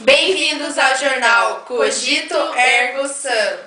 Bem-vindos ao jornal Cogito Ergo Sum.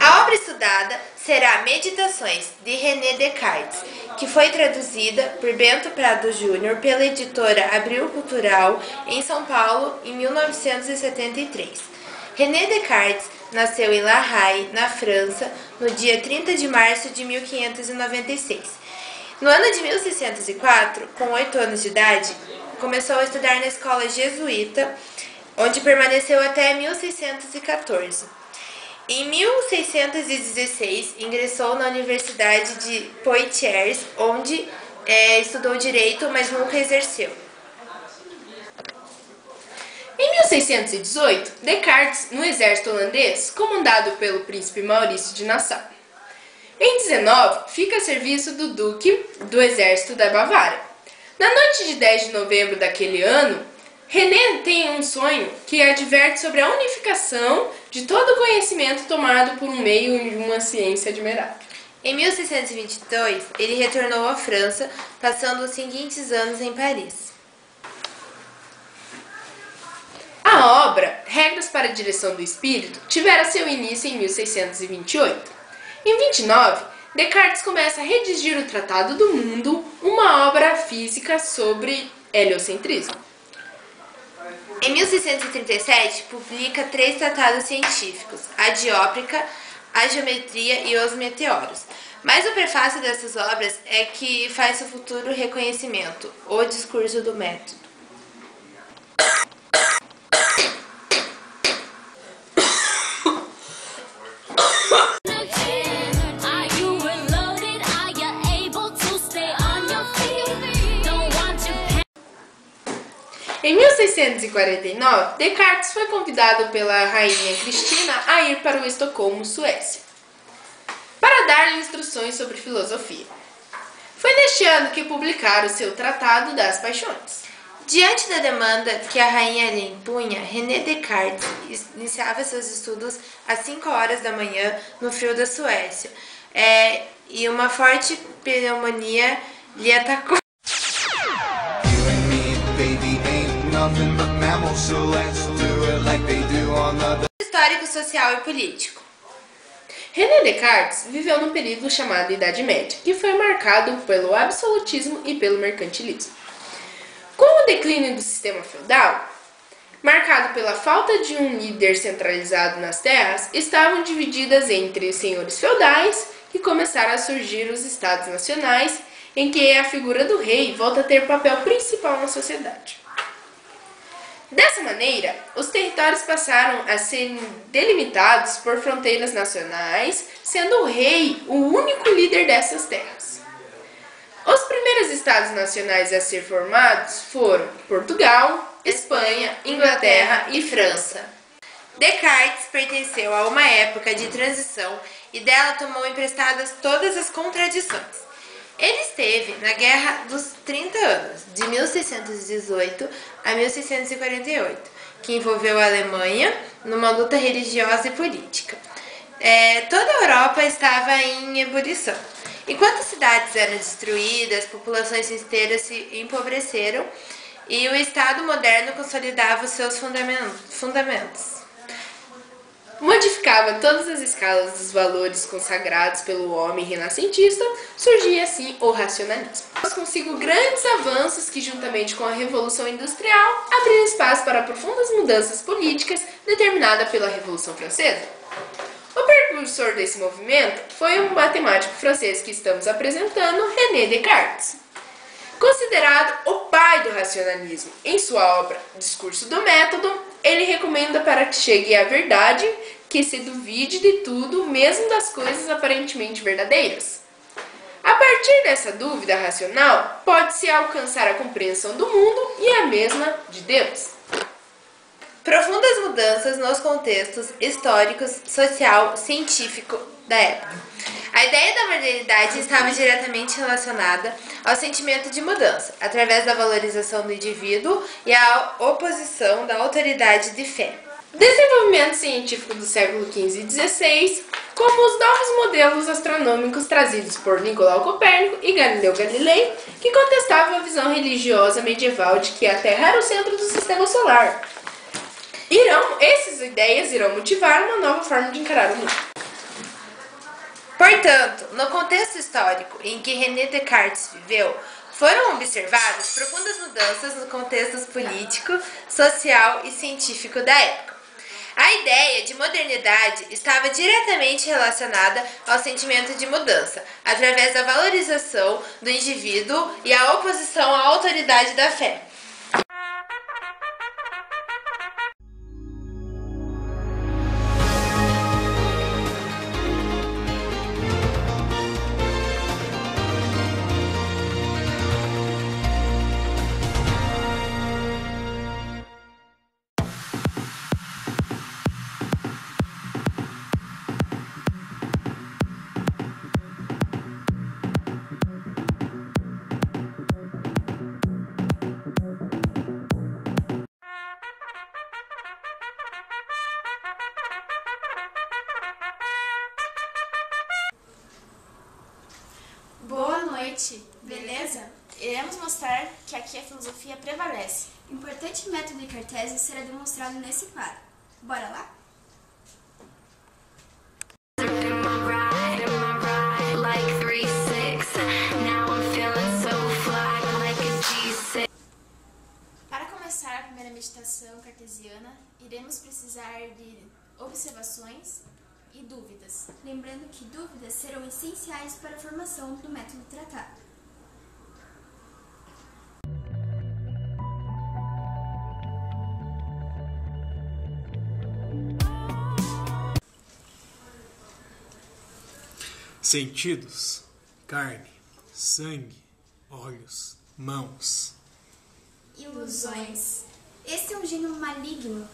A obra estudada será Meditações, de René Descartes, que foi traduzida por Bento Prado Júnior pela editora Abril Cultural em São Paulo em 1973. René Descartes nasceu em La Haye, na França, no dia 30 de março de 1596. No ano de 1604, com 8 anos de idade, começou a estudar na escola jesuíta, onde permaneceu até 1614. Em 1616, ingressou na Universidade de Poitiers, onde estudou direito, mas nunca exerceu. Em 1618, Descartes, no exército holandês, comandado pelo príncipe Maurício de Nassau. Em 19, fica a serviço do duque do exército da Bavária. Na noite de 10 de novembro daquele ano, René tem um sonho que adverte sobre a unificação de todo o conhecimento tomado por um meio de uma ciência admirável. Em 1622, ele retornou à França, passando os seguintes anos em Paris. A obra, Regras para a Direção do Espírito, tivera seu início em 1628. Em 29, Descartes começa a redigir o Tratado do Mundo, uma obra física sobre heliocentrismo. Em 1637, publica 3 tratados científicos, a dióptrica, a geometria e os meteoros. Mas o prefácio dessas obras é que faz o futuro reconhecimento, o discurso do método. Em 1649, Descartes foi convidado pela rainha Cristina a ir para o Estocolmo, Suécia, para dar-lhe instruções sobre filosofia. Foi neste ano que publicara o seu Tratado das Paixões. Diante da demanda que a rainha lhe impunha, René Descartes iniciava seus estudos às 5 horas da manhã no frio da Suécia, e uma forte pneumonia lhe atacou. Histórico, social e político. René Descartes viveu num período chamado Idade Média, que foi marcado pelo absolutismo e pelo mercantilismo. Com o declínio do sistema feudal, marcado pela falta de um líder centralizado nas terras, estavam divididas entre senhores feudais, que começaram a surgir os estados nacionais, em que a figura do rei volta a ter papel principal na sociedade. Dessa maneira, os territórios passaram a ser delimitados por fronteiras nacionais, sendo o rei o único líder dessas terras. Os primeiros estados nacionais a ser formados foram Portugal, Espanha, Inglaterra e França. Descartes pertenceu a uma época de transição e dela tomou emprestadas todas as contradições. Ele esteve na Guerra dos 30 Anos, de 1618 a 1648, que envolveu a Alemanha numa luta religiosa e política. Toda a Europa estava em ebulição. Enquanto cidades eram destruídas, populações inteiras se empobreceram e o Estado moderno consolidava os seus fundamentos. Modificava todas as escalas dos valores consagrados pelo homem renascentista, surgia assim o racionalismo. Trouxe consigo grandes avanços que, juntamente com a Revolução Industrial, abriram espaço para profundas mudanças políticas determinadas pela Revolução Francesa. O precursor desse movimento foi o matemático francês que estamos apresentando, René Descartes. Considerado o pai do racionalismo, em sua obra Discurso do Método, ele recomenda para que chegue à verdade que se duvide de tudo, mesmo das coisas aparentemente verdadeiras. A partir dessa dúvida racional, pode-se alcançar a compreensão do mundo e a mesma de Deus. Profundas mudanças nos contextos históricos, social, científico da época. A ideia da modernidade estava diretamente relacionada ao sentimento de mudança, através da valorização do indivíduo e à oposição da autoridade de fé. Desenvolvimento científico do século XV e XVI, como os novos modelos astronômicos trazidos por Nicolau Copérnico e Galileu Galilei, que contestavam a visão religiosa medieval de que a Terra era o centro do sistema solar. Essas ideias irão motivar uma nova forma de encarar o mundo. Portanto, no contexto histórico em que René Descartes viveu, foram observadas profundas mudanças no contexto político, social e científico da época. A ideia de modernidade estava diretamente relacionada ao sentimento de mudança, através da valorização do indivíduo e a oposição à autoridade da fé. Boa noite, beleza? Iremos mostrar que aqui a filosofia prevalece. O importante método cartésio será demonstrado nesse quadro. Bora lá? Para começar a primeira meditação cartesiana, iremos precisar de observações e dúvidas. Lembrando que dúvidas serão essenciais para a formação do método tratado. Sentidos: carne, sangue, olhos, mãos. Ilusões. Este é um gênio maligno,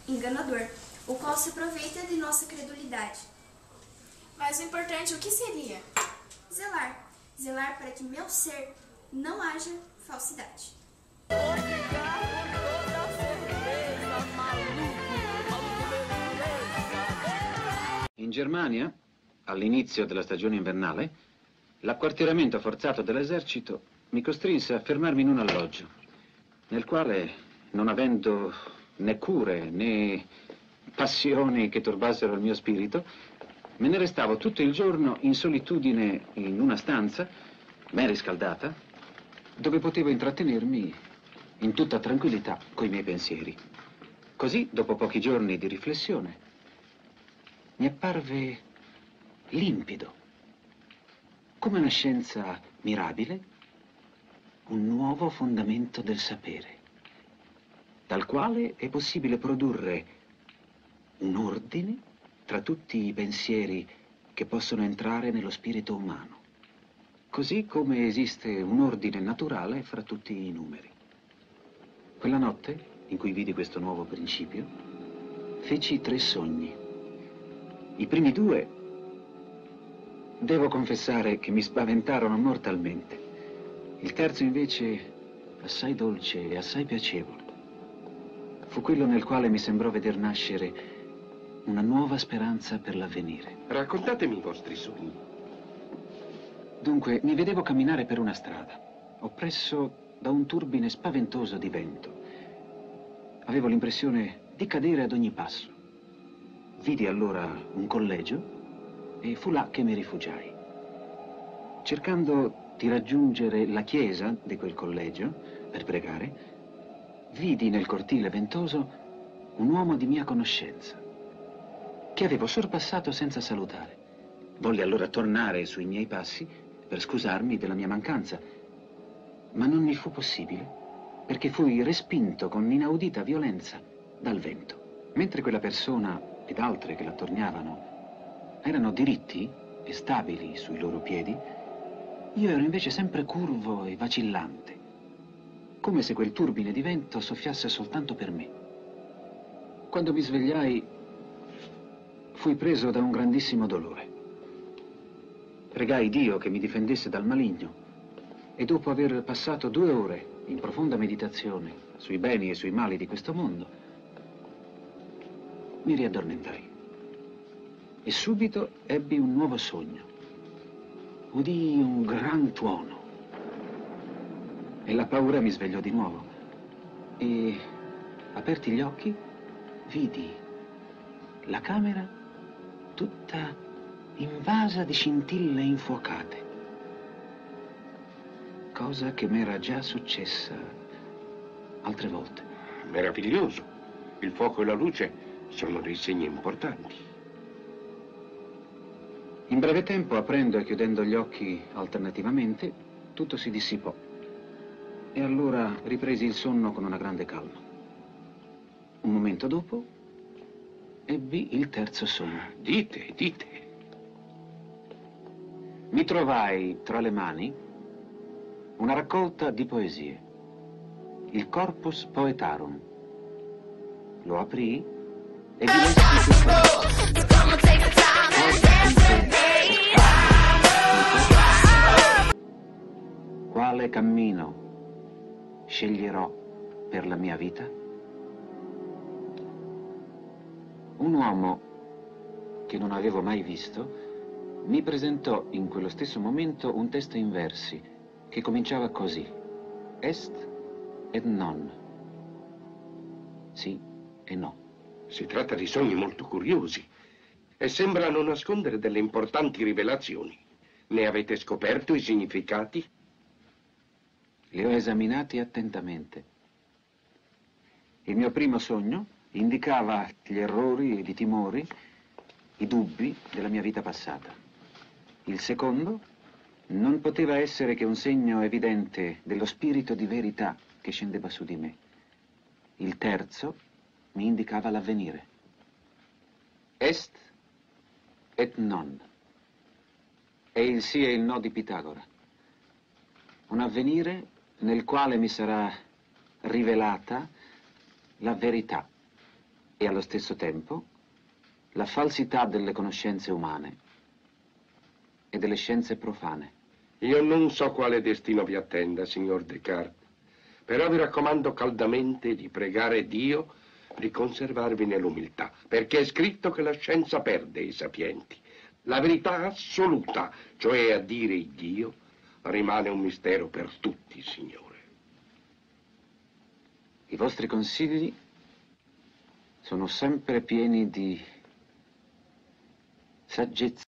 enganador, o qual se aproveita de nossa credulidade. Mas o importante, o que seria? Zelar. Zelar para que meu ser não haja falsidade. In Germania, all'inizio della stagione invernale, l'acquartieramento forzato dell'esercito mi costrinse a fermarmi in un alloggio, nel quale, non avendo né cure né passioni che turbassero il mio spirito, me ne restavo tutto il giorno in solitudine in una stanza, ben riscaldata, dove potevo intrattenermi in tutta tranquillità coi miei pensieri. Così, dopo pochi giorni di riflessione, mi apparve limpido, come una scienza mirabile, un nuovo fondamento del sapere, dal quale è possibile produrre un ordine tra tutti i pensieri che possono entrare nello spirito umano, così come esiste un ordine naturale fra tutti i numeri. Quella notte, in cui vidi questo nuovo principio, feci 3 sogni. I primi 2, devo confessare che mi spaventarono mortalmente. Il terzo, invece, assai dolce e assai piacevole. Fu quello nel quale mi sembrò veder nascere una nuova speranza per l'avvenire. Raccontatemi i vostri sogni. Dunque, mi vedevo camminare per una strada, oppresso da un turbine spaventoso di vento. Avevo l'impressione di cadere ad ogni passo. Vidi allora un collegio e fu là che mi rifugiai. Cercando di raggiungere la chiesa di quel collegio per pregare, vidi nel cortile ventoso un uomo di mia conoscenza, che avevo sorpassato senza salutare. Volli allora tornare sui miei passi per scusarmi della mia mancanza, ma non mi fu possibile, perché fui respinto con inaudita violenza dal vento. Mentre quella persona ed altre che l'attorniavano erano diritti e stabili sui loro piedi, io ero invece sempre curvo e vacillante, come se quel turbine di vento soffiasse soltanto per me. Quando mi svegliai, fui preso da un grandissimo dolore. Pregai Dio che mi difendesse dal maligno e dopo aver passato 2 ore in profonda meditazione sui beni e sui mali di questo mondo, mi riaddormentai. E subito ebbi un nuovo sogno. Udii un gran tuono. E la paura mi svegliò di nuovo. E, aperti gli occhi, vidi la camera tutta invasa di scintille infuocate. Cosa che m'era già successa altre volte. Meraviglioso. Il fuoco e la luce sono dei segni importanti. In breve tempo, aprendo e chiudendo gli occhi alternativamente, tutto si dissipò. E allora ripresi il sonno con una grande calma. Un momento dopo, ebbi il terzo sogno. Dite. Mi trovai tra le mani una raccolta di poesie, il Corpus Poetarum. Lo aprì e vi lessi quale cammino sceglierò per la mia vita? Un uomo che non avevo mai visto mi presentò in quello stesso momento un testo in versi che cominciava così: est et non. Sì e no. Si tratta di sogni molto curiosi e sembrano nascondere delle importanti rivelazioni. Ne avete scoperto i significati? Li ho esaminati attentamente. Il mio primo sogno indicava gli errori ed i timori, i dubbi della mia vita passata. Il secondo non poteva essere che un segno evidente dello spirito di verità che scendeva su di me. Il terzo mi indicava l'avvenire. Est et non. È il sì e il no di Pitagora. Un avvenire nel quale mi sarà rivelata la verità e allo stesso tempo la falsità delle conoscenze umane e delle scienze profane. Io non so quale destino vi attenda, signor Descartes, però vi raccomando caldamente di pregare Dio di conservarvi nell'umiltà, perché è scritto che la scienza perde i sapienti. La verità assoluta, cioè a dire il Dio, rimane un mistero per tutti, Signore. I vostri consigli sono sempre pieni di saggezza.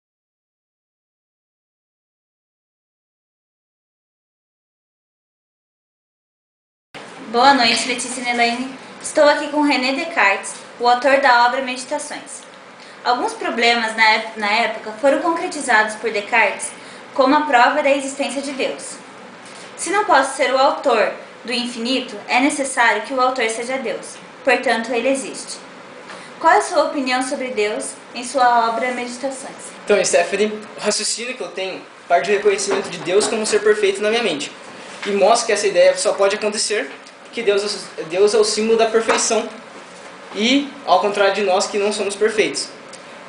Boa noite, Letícia Nelaine. Estou aqui com René Descartes, o autor da obra Meditações. Alguns problemas na época foram concretizados por Descartes como a prova da existência de Deus. Se não posso ser o autor do infinito, é necessário que o autor seja Deus. Portanto, ele existe. Qual é a sua opinião sobre Deus em sua obra Meditações? Então, Stephanie, o raciocínio que eu tenho parte do reconhecimento de Deus como um ser perfeito na minha mente. E mostra que essa ideia só pode acontecer porque Deus é o símbolo da perfeição. E, ao contrário de nós que não somos perfeitos.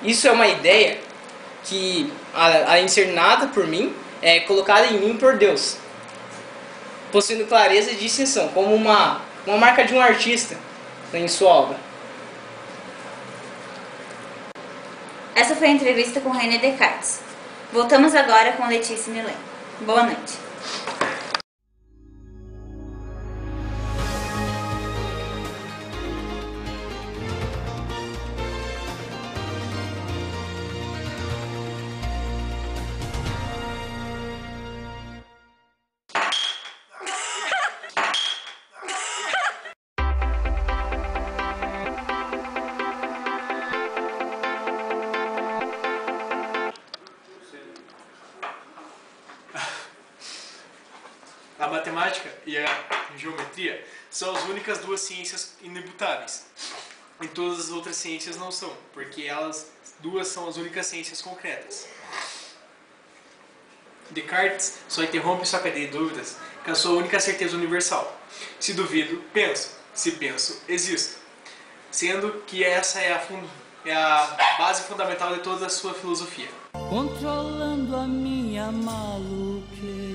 Isso é uma ideia que, além de ser nada por mim, é colocada em mim por Deus, possuindo clareza e distinção, como uma marca de um artista em sua obra. Essa foi a entrevista com René Descartes. Voltamos agora com Letícia Nelaine. Boa noite. A matemática e a geometria são as únicas duas ciências inemutáveis. E todas as outras ciências não são, porque elas duas são as únicas ciências concretas. Descartes só interrompe sua cadeia de dúvidas com a sua única certeza universal. Se duvido, penso. Se penso, existo. Sendo que essa é a base fundamental de toda a sua filosofia. Controlando a minha maluquez.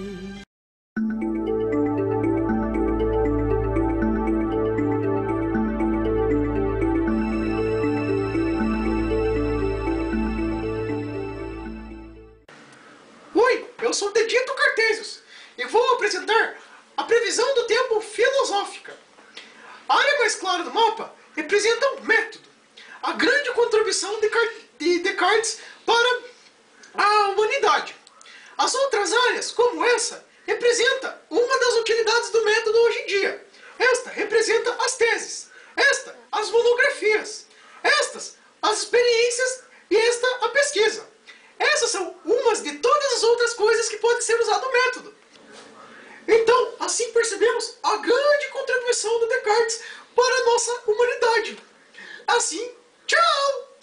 mais clara do mapa representa o método, a grande contribuição de Descartes para a humanidade. As outras áreas, como essa, representa uma das utilidades do método hoje em dia. Esta representa as teses, esta as monografias, estas as experiências e esta a pesquisa. Essas são umas de todas as outras coisas que podem ser usadas no método. Então, assim percebemos a grande contribuição do Descartes para a nossa humanidade. Assim, tchau!